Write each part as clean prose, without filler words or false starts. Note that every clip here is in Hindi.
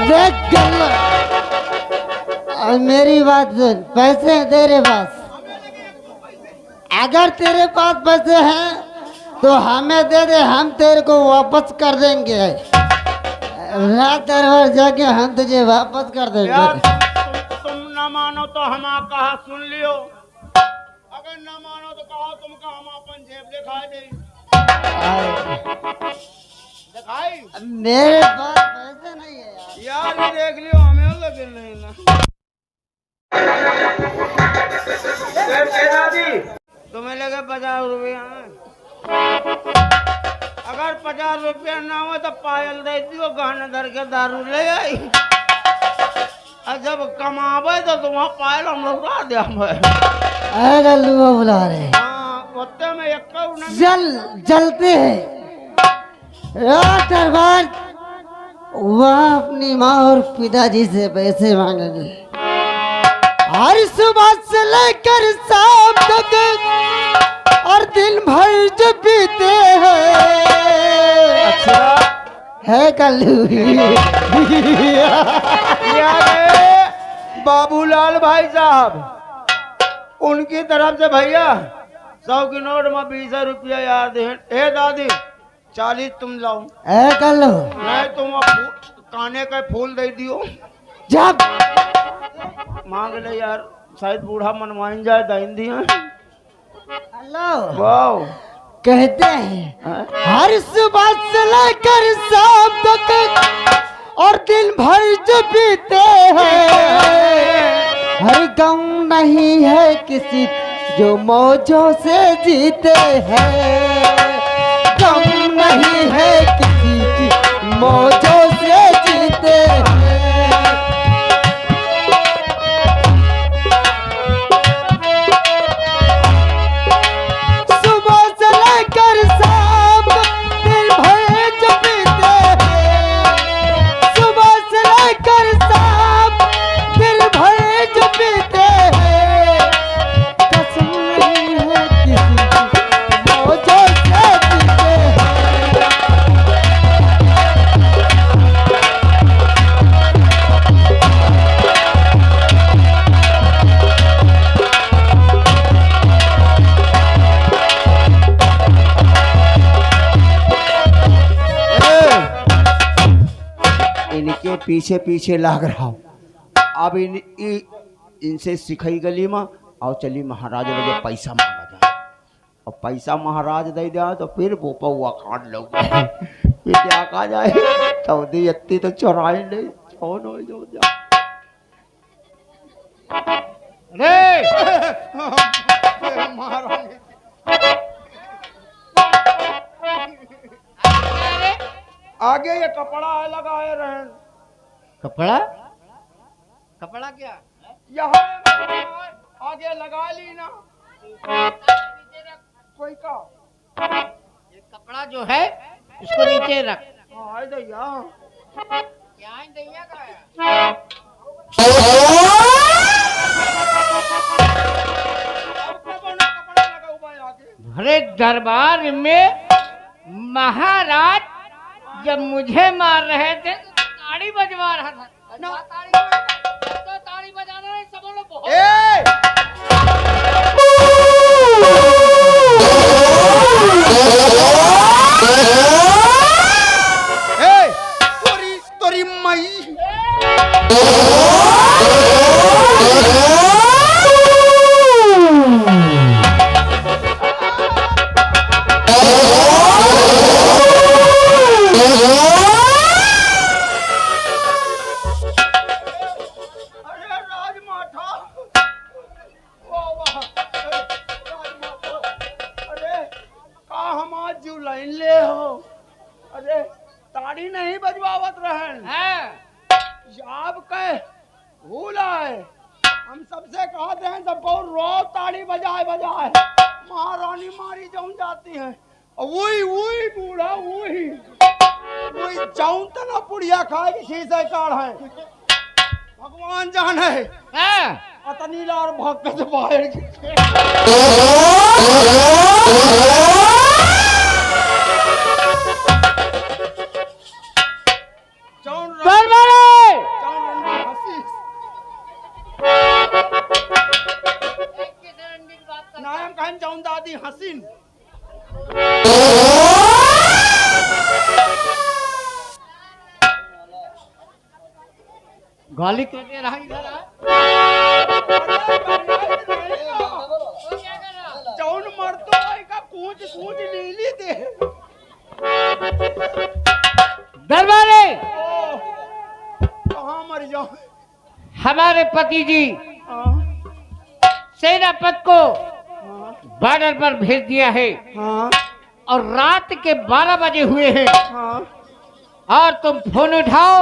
देख गल्ला, मेरी बात सुन। पैसे हैं तेरे पास? अगर तेरे पास पैसे हैं तो हमें दे दे, हम तेरे को वापस कर देंगे। रात दरबार जाके हम तुझे वापस कर देंगे। तुम न मानो तो हम कहा सुन लियो, अगर न मानो तो कहो तुमका हम अपन जेब दिखाई दे। दिखाई मेरे पास पैसे नहीं है यार ये देख लियो, हमें लगे नहीं ना। तुम्हें लगे 50 रुपया, अगर 50 रुपया ना हो तो पायल दे दियो, गहना धर के दारू ले आई। और जब कमावे तो तुम पायल हम लोग दे। गल्लू बुला रहे। हाँ में एक जलते हैं रात दरबार। वह अपनी माँ और पिताजी से पैसे मांगेंगे। हर सुबह से लेकर शाम तक और दिन भर जो पीते हैं। अच्छा है कल्लू। बाबूलाल भाई साहब, उनकी तरफ से भैया 100 की नोट में 20 रुपया यार दे। ए दादी 40 तुम लाओ। है कल्लू। नहीं तुम काने का फूल दे दियो। जब मांग ले यार, शायद बूढ़ा मनवाइन जाए दाइन दिया। हेलो वाओ, कहते हैं हर सुबह से लेकर शाम तक और दिन भर जो पीते हैं। हर गम नहीं है किसी जो मौजों से जीते हैं। गम नहीं है किसी की मौजों से जीते हैं। सुबह से लेकर शाम दिन भर जो पीते हैं। सुबह से लेकर शाम दिन भर जो पीते हैं। कसम नहीं है किसी की मौजों से जीते हैं। इनके पीछे पीछे लाग रहा हूँ। अब इनसे सिखाई गली में और चली महाराज लगे पैसा मांगा जाए, और पैसा महाराज दे दिया तो फिर वो पौआ काट लो। फिर क्या कहा जाए, चौधी अत्ती तो चौराई नहीं कौन हो जो जा। आगे ये कपड़ा है लगाए रहे। कपड़ा कपड़ा क्या यहाँ आगे लगा ली ना कोई का। ये कपड़ा जो है इसको नीचे रख। हाँ दैया क्या है दैया का है? अरे दरबार में महाराज जब मुझे मार रहे थे तो ताड़ी बजवा रहा था। अच्छा, ताड़ी बजा रहे सब लोग बहुत। तोरी मई ले हो। अरे ताड़ी नहीं बजवावत रहन आप कहे भूल आए। हम सबसे कहते हैं सबको रोज ताड़ी बजाए बजाए। महारानी मारी जम जाती है। वही वही बूढ़ा वही जाऊं तो ना पुड़िया खाए कि शीशे काढ़ है। भगवान जाने अतनीला और भक्त बाहर हसीन। गाली कहते रहा इधर आ। जौन मरतो भाई का कूच कूच नीली दे। दरबारे कहाँ मर जाओ। हमारे पति जी हाँ सेनापत को हाँ बॉर्डर पर भेज दिया है हाँ और रात के 12 बजे हुए हैं हाँ और तुम फोन उठाओ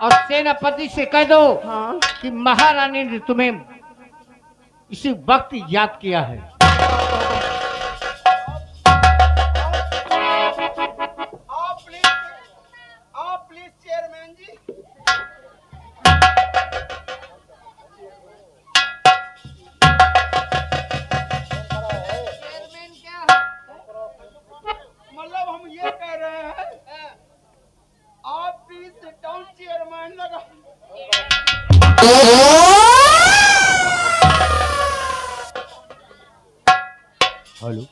और सेनापति से कह दो हाँ। कि महारानी ने तुम्हें इसी वक्त याद किया है। आप प्लीज चेयरमैन जी। मतलब हम ये कह रहे हैं आप प्लीज सिट डाउन चेयरमैन लगा। Hello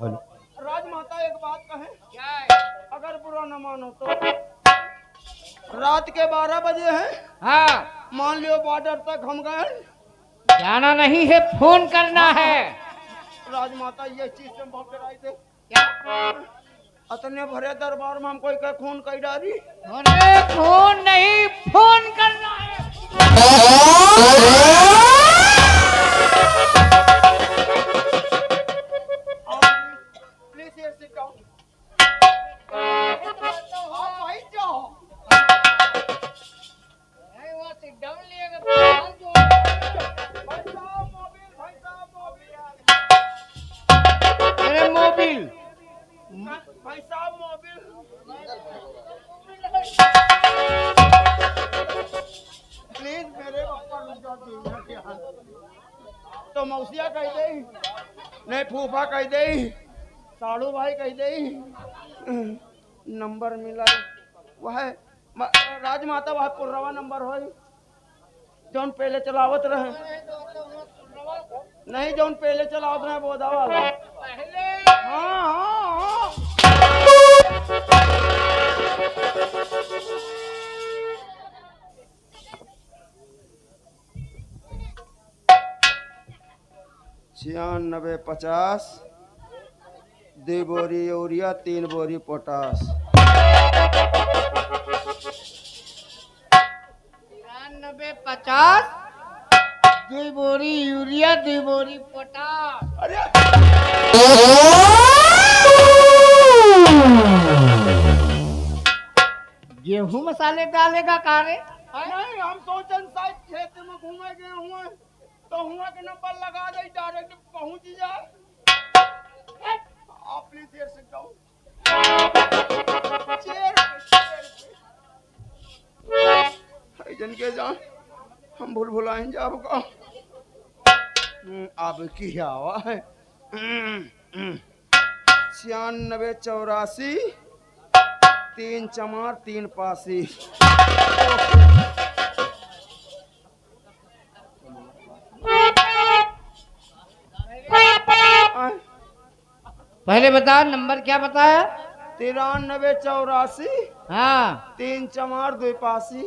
hello. राजमाता एक बात कहें, क्या है? अगर बुरा न मानो तो रात के 12 बजे हैं, हाँ, मान लियो बॉर्डर तक हम गए। जाना नहीं है, फोन करना है। राजमाता ये चीज से बहुत डराई थे। क्या? अतने भरे दरबार में हम कोई का खून कई डाली। अरे फोन नहीं, फोन करना है। Please here sit down. आप भाई जाओ। वो sit down लिएगा, भाई साहब मोबिल, भाई साहब मोबिल। अरे मोबिल भाई साहब मोबिल। प्लीज मेरे ऊपर रुक जाओ। तो मौसिया कह दे, नहीं फूफा कह दे, साड़ू भाई कह दे। नंबर मिला वह राजमाता वह पुरवा नंबर हो जौन पहले चलावत रहे। नहीं जौन पहले चलावत रहे बोधा वाला। हाँ हाँ हाँ। छियानबे 50 2 बोरी यूरिया 3 बोरी पोटास। 50 2 बोरी यूरिया 2 बोरी पोटास। अरे गेहूं मसाले डालेगा कारे? नहीं हम सोचन शायद खेत में घूमे गए हुए तो हुआ के नंबर लगा दे डायरेक्ट पहुंच जाए। आप please here sit down. Chair पे जन के जान हम भूल भुलाएं जाब का। अब की आवा है 96 84 3 चमार 3 पासी। पहले बता, नंबर क्या बताया? 93 84 हाँ, 3 चमार 2 पासी।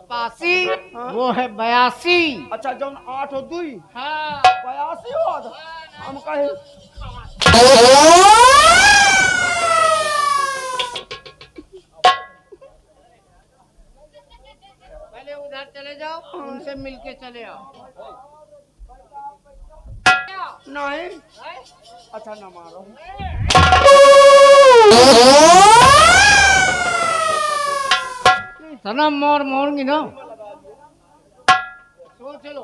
पासी वो है 82। अच्छा जौन 8 और 2 हाँ, 82 हो हम कहे। पहले उधर चले जाओ, उनसे मिलके चले आओ। नहीं अच्छा ना मारो। सनम मोर मोरंगी ना। चलो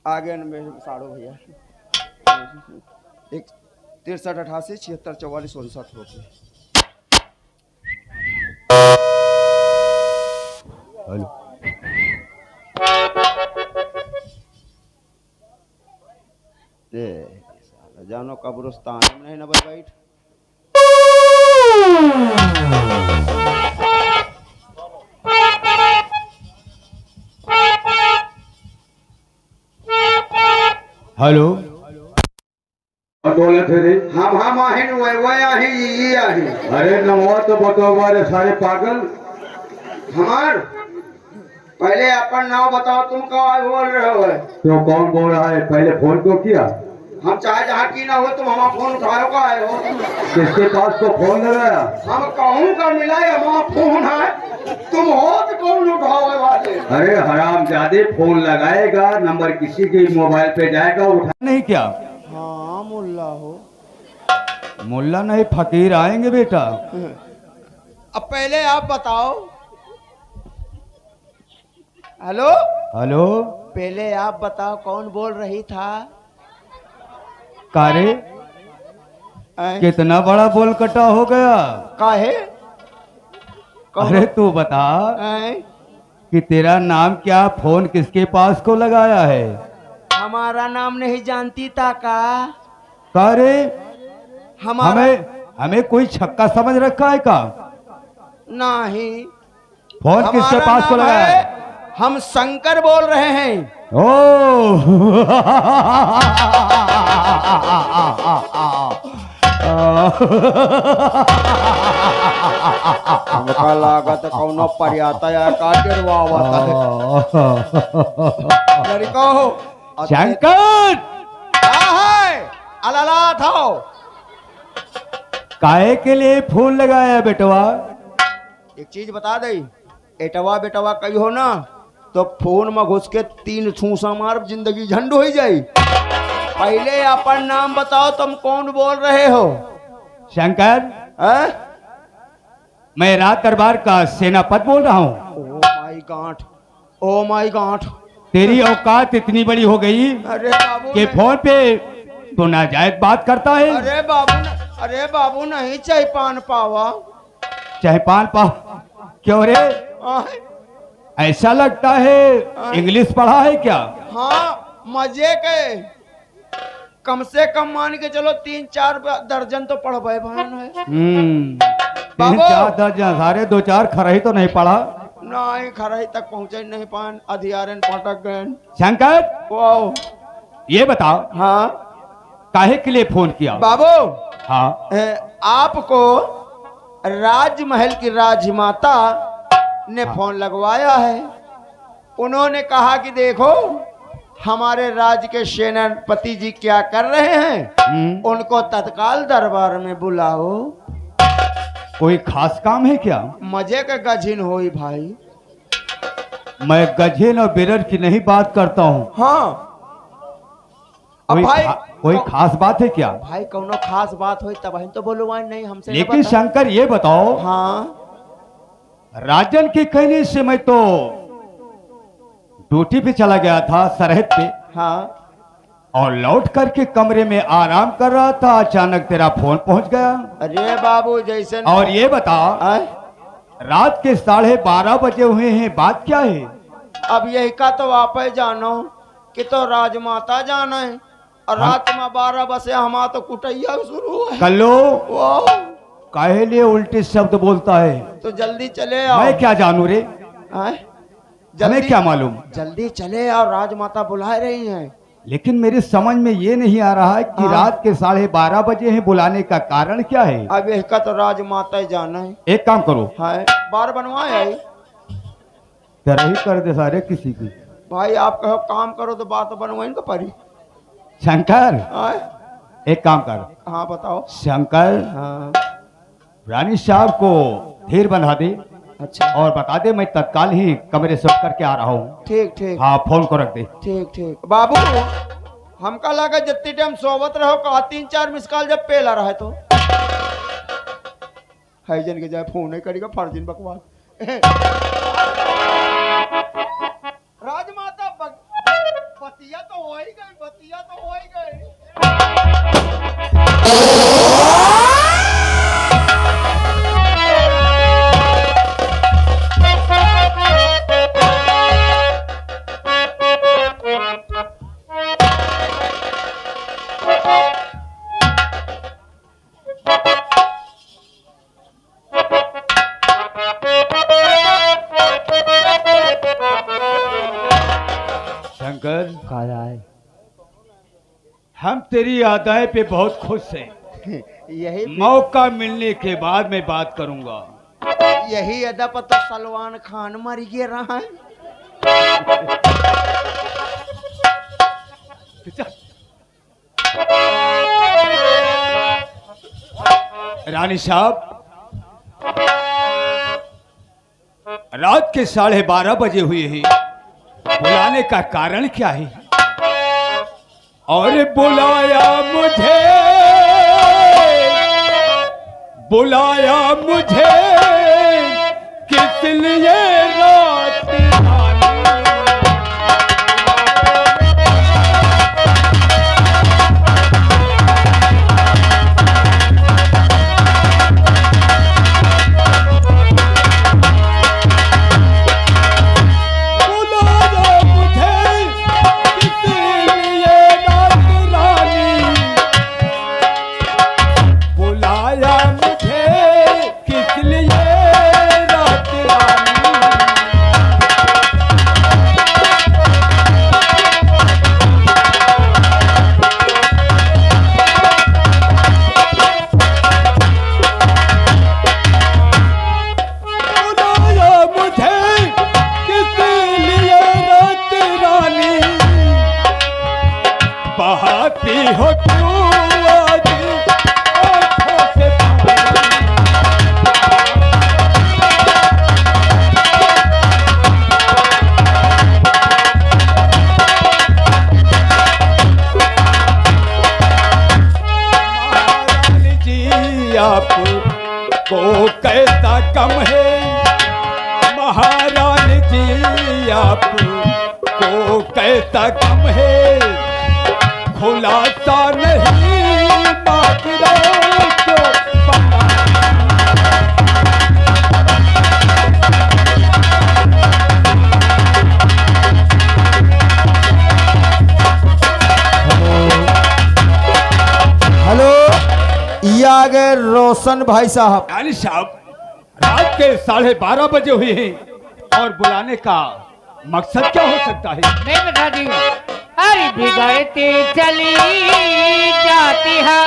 आगे न मेरे साड़ो भैया। एक 63 88 76 44 59 रुपये। हेलो जानो कब्रिस्तान में नहीं ना बैठ। हेलो बोले थे रे। हम आहिन वो आही ये आही। अरे नमो तो बताओ बारे सारे पागल। हमार पहले अपन नाम बताओ, तुम कहाँ बोल रहे हो? तो कौन बोल रहा है? पहले फोन क्यों किया? हम चाहे जहाँ की ना हो, तुम हमारा फोन उठाओ का आए हो? किसके पास तो फोन लगाया? हम कहूँ का मिला है, हमारा फोन है, तुम हो तो कौन उठाओ वाले? अरे हराम जादे, फोन लगाएगा नंबर किसी के मोबाइल पे जाएगा, उठा नहीं क्या? हाँ मुल्ला हो। मुल्ला नहीं फकीर आएंगे बेटा। अब पहले आप बताओ। हेलो हेलो पहले आप बताओ कौन बोल रही था? कारे कितना बड़ा बोल कटा हो गया। काहे? अरे तू बता कि तेरा नाम क्या, फोन किसके पास को लगाया है? हमारा नाम नहीं जानती था का? कारे हमारा हमें कोई छक्का समझ रखा है का? नहीं। फोन किसके हमारा पास को नाम लगाया है, है? हम शंकर बोल रहे हैं। ओ हमका लागत कौनो परियाता या का गिरवावत है। लड़को शंकर क्या है? अलाला था। काहे के लिए फोन लगाया बेटवा? एक चीज बता दे, एटवा बेटवा कही हो ना तो फोन में घुस के 3 छूसा मार, जिंदगी झंड हो जाई। पहले अपन नाम बताओ, तुम कौन बोल रहे हो? शंकर मैं राज दरबार का सेनापति बोल रहा हूँ। ओ माई गांठ, ओ माई गांठ। तेरी औकात इतनी बड़ी हो गई अरे बाबू कि फोन पे तो नाजायज बात करता है। अरे बाबू नहीं चाहे पान पावा। चाहे पान पाव क्यों रे? ऐसा लगता है इंग्लिश पढ़ा है क्या? हाँ मजे के, कम से कम मान के चलो 3-4 दर्जन तो पढ़ भान है। 3-4 दर्जन, सारे 2-4 खरही तो नहीं पढ़ा। नहीं खराई तक पहुंचे नहीं पान, अधियारन पटक गए। शंकर वाओ, ये बताओ हाँ काहे के लिए फोन किया? बाबू हाँ आपको राजमहल की राजमाता ने फोन लगवाया है। उन्होंने कहा कि देखो हमारे राज्य के सेनापति जी क्या कर रहे हैं, उनको तत्काल दरबार में बुलाओ। कोई खास काम है क्या? मजे का गजिन होई भाई। मैं गजेन और बिरर की नहीं बात करता हूँ। हाँ अब भाई कोई खास बात है क्या? भाई कौनो खास बात होई तब हम तो बोलवाई नहीं हमसे। लेकिन शंकर ये बताओ, हाँ राजन के कहने से मैं तो ड्यूटी पे चला गया था सरहद पे, हाँ और लौट करके कमरे में आराम कर रहा था, अचानक तेरा फोन पहुंच गया। अरे बाबू जैसे और ये बता रात के 12:30 बजे हुए हैं, बात क्या है? अब यही का तो आप जानो कि तो राजमाता जाना है, और रात में 12 बजे हमारा तो कुटैया शुरू है। कल्लो काहे लिए उल्टे शब्द बोलता है? तो जल्दी चले आओ। मैं क्या जानू रे, हमें क्या मालूम? जल्दी चले आओ, राजमाता बुला रही हैं। लेकिन मेरे समझ में ये नहीं आ रहा है कि रात के 12:30 बजे हैं, बुलाने का कारण क्या है? अब इसका तो राजमाता जाना है। एक काम करो, है बार बनवाए तेरा ही कर दे सारे किसी की। भाई आप कहो काम करो तो बात बनवाइन को परी। शंकर एक काम कर। हाँ बताओ। शंकर हाँ रानी साहब को धीर बंधा दे। अच्छा और बता दे मैं तत्काल ही कमरे से उठ करके आ रहा हूँ। ठीक ठीक। हाँ फोन को रख दे। ठीक ठीक। बाबू हमका लगा जितनी टाइम सोवत रहो कहा 3-4 मिस कॉल जब पेला रहा है तो हाइजन के जाए फोन नहीं करेगा फर्जिन बकवास। हम तेरी अदाएं पे बहुत खुश हैं। यही मौका मिलने के बाद मैं बात करूंगा। यही अदा पर तो सलमान खान मर गया रहा है। रानी साहब, रात के 12:30 बजे हुए हैं, बुलाने का कारण क्या है? और बुलाया मुझे किस लिए रात को कैसा कम है? महारानी जी आपको कैसा कम है? खुलासा नहीं बात तो हेलो, ये आ गए रोशन भाई साहब। रानी साहब, रात के 12:30 बजे हुए हैं और बुलाने का मकसद क्या हो सकता है? मैं बता दी। अरे बिगड़ती चली जाती है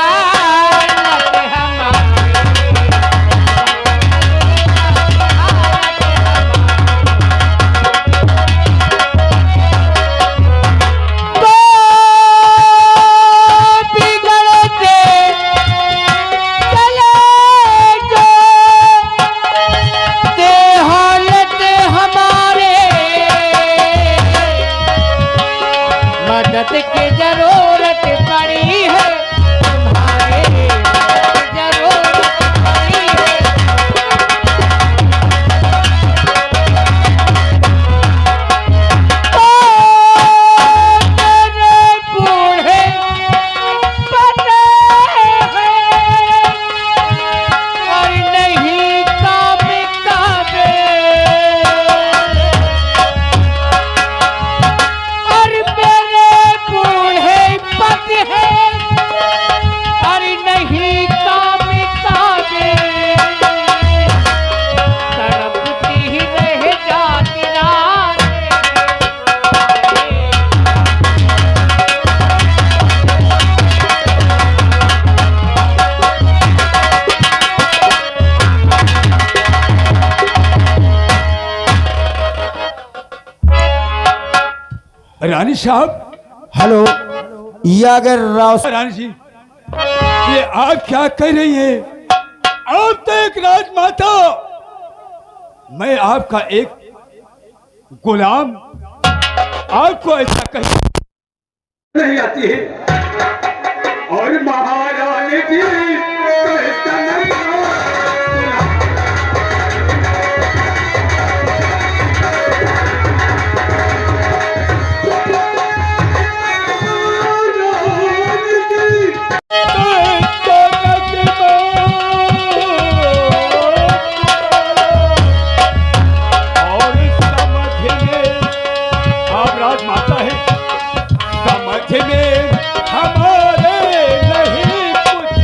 हालत हमारी। मदद की जरूरत पड़ी है तुम्हारे, जरूरत पड़ी है। तेरे बूढ़े पते हैं और नहीं काम काबे, और मेरे बूढ़े पति है और नहीं काम काबे। तड़पती ही रह जाती रात। रानी साहब, हेलो, ये आ गए रानी जी, ये आप क्या कह रही हैं? आप तो एक राजमाता, मैं आपका एक गुलाम, आपको ऐसा कह नहीं आती है। और महारानी जी तो ऐसा नहीं समझ में हमारे नहीं कुछ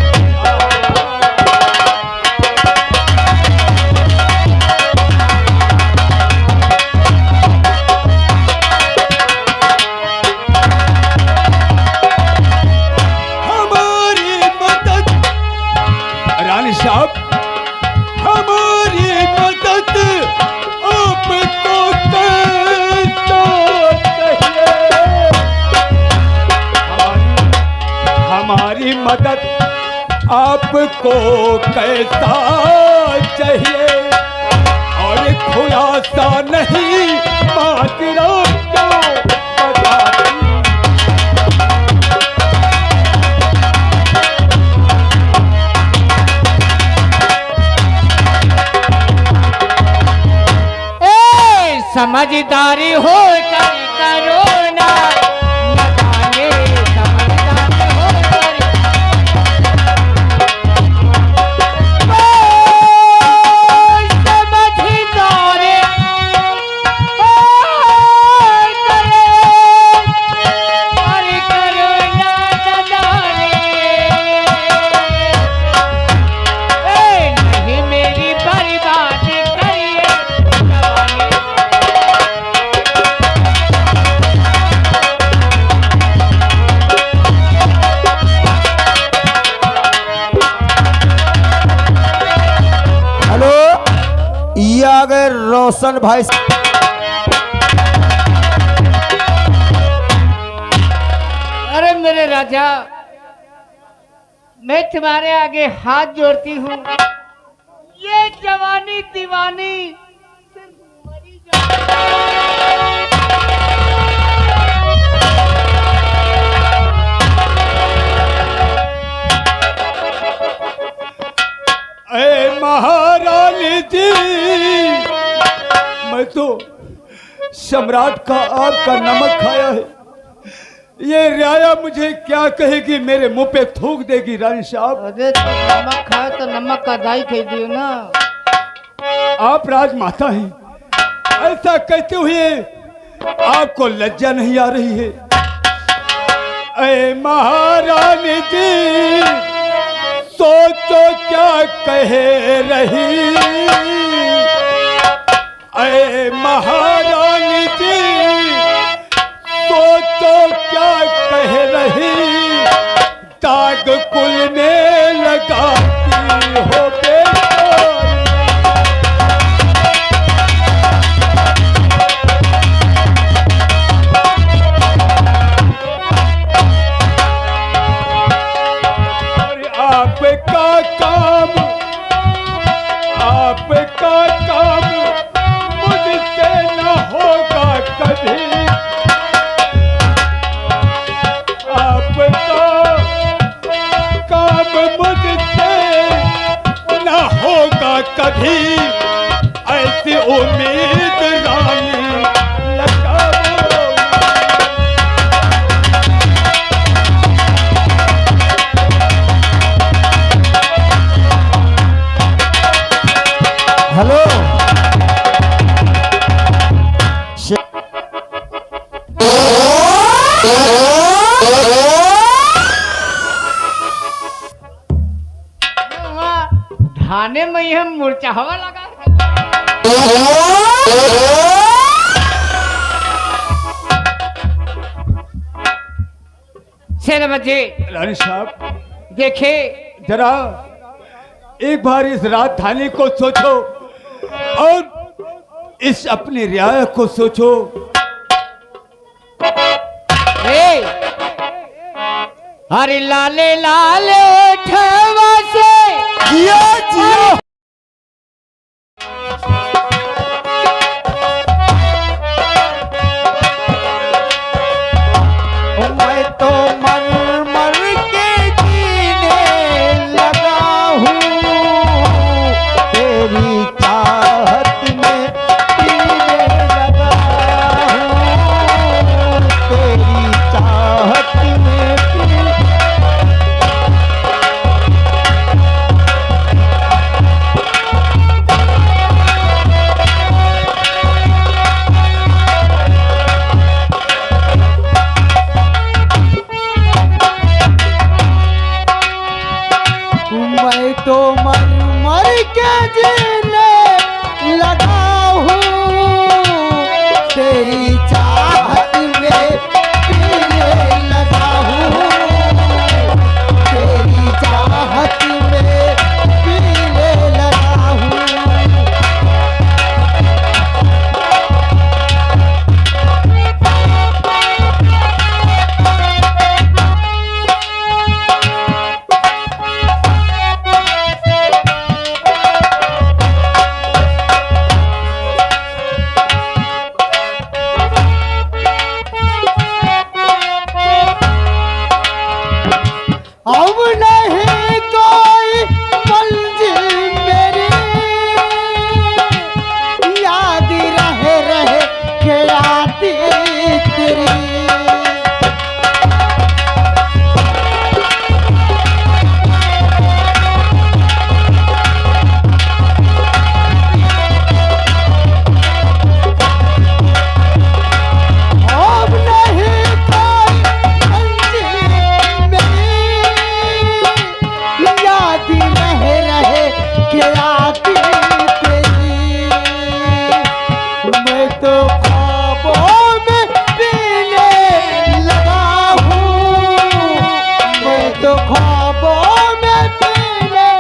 साहब, हमारी मदद आपको कैसा चाहिए? हमारी मदद आपको कैसा चाहिए? और खुलासा नहीं माजरा क्यों बताती? समझदारी हो कर करो ना, न जाने समझदारी हो कर समझदारी हो करो ना, न जाने नहीं मेरी बर्बादी करिए जवानी। हेलो, ये आ गए रोशन भाई। अरे मेरे राजा, मैं तुम्हारे आगे हाथ जोड़ती हूँ। ये जवानी दीवानी सिर्फ मरी ऐ महारानी जी, मैं तो सम्राट का आपका नमक खाया है। ये रियाया मुझे क्या कहेगी, मेरे मुंह पे थूक देगी रानी साहब। अरे तो नमक खाए तो नमक का दाई कह दियो ना। आप राजमाता हैं, ऐसा कहते हुए आपको लज्जा नहीं आ रही है? ऐ महारानी जी, सोचो क्या कह रही? ऐ महारानी जी, सोचो क्या कह रही? दाग कुल में लगाती हो बेटा। आपका काम मुझसे न होगा कभी। आपका काम मुझसे न होगा कभी, ऐसी उम्मीद रानी लगाओ। हेलो, धाने में यह मुर्चा हवा लगा। शेर बजे रानी साहब, देखे जरा एक बार इस राजधानी को सोचो और इस अपनी रियाया को सोचो। अरे लाले लाले ठवा से जियो जियो। मैं तो मर मर के जीने लगा हूँ, तेरी चाहत में पीने लगा हूँ, तेरी चाहत में पीने। मैं तो मर मर के जीने लगा हूँ, तेरी चाहत में पीने लगा हूँ, तेरी चाहत में पीने अब नहीं कोई मंजिल मेरी, याद रहे के आती तेरी। अब नहीं कोई मंजिल मेरी, याद रहे के आती तेरी। मैं तो ख्वाबों में पीने लगा हूँ, मैं तो ख्वाबों में पीने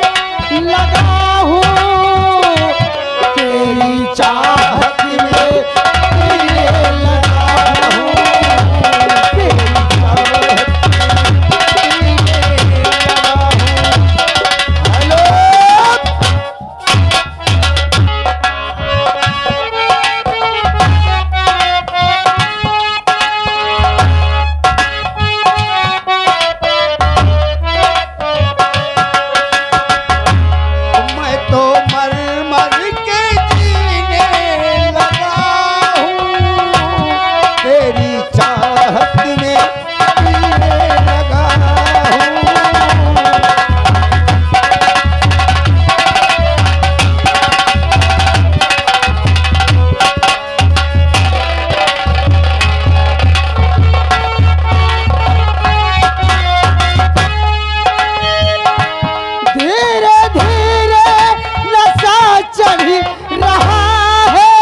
लगा हूँ, तेरी चाहत में पीने लगा हूँ, तेरी चाहत में पीने लगा हूँ। हेलो मैं तो मर मर के जीने लगा हूँ, तेरी चाहत में जीने लगा हूँ। धीरे धीरे नशा चढ़ रहा है,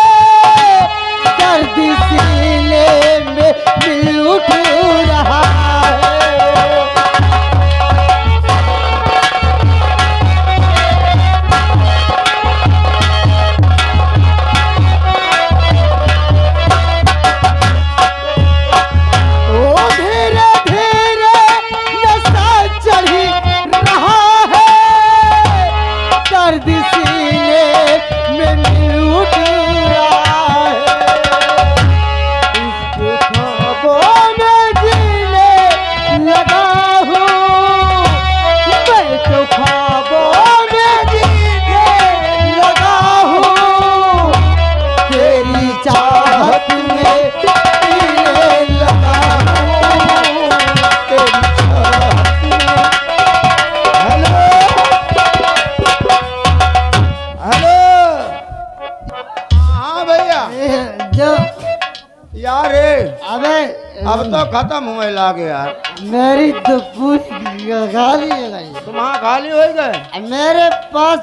दर्द सीने में दिल उठ रहा है। ओ धीरे धीरे नशा चढ़ रहा है, दर्द सीने में दिल उठ रहा है। इसके ख्वाबों में जीने लगा हूँ, मैं तो ख्वाबों में जीने लगा हूँ, तेरी चाहत में पीने लगा हूँ, तेरी चाहत में। हेलो हेलो, हाँ भैया जो यार रे, अबे अब तो खत्म हुए लागे यार। मेरी तो पूरी गाली है भाई। तुम हाँ खाली हो गए। मेरे पास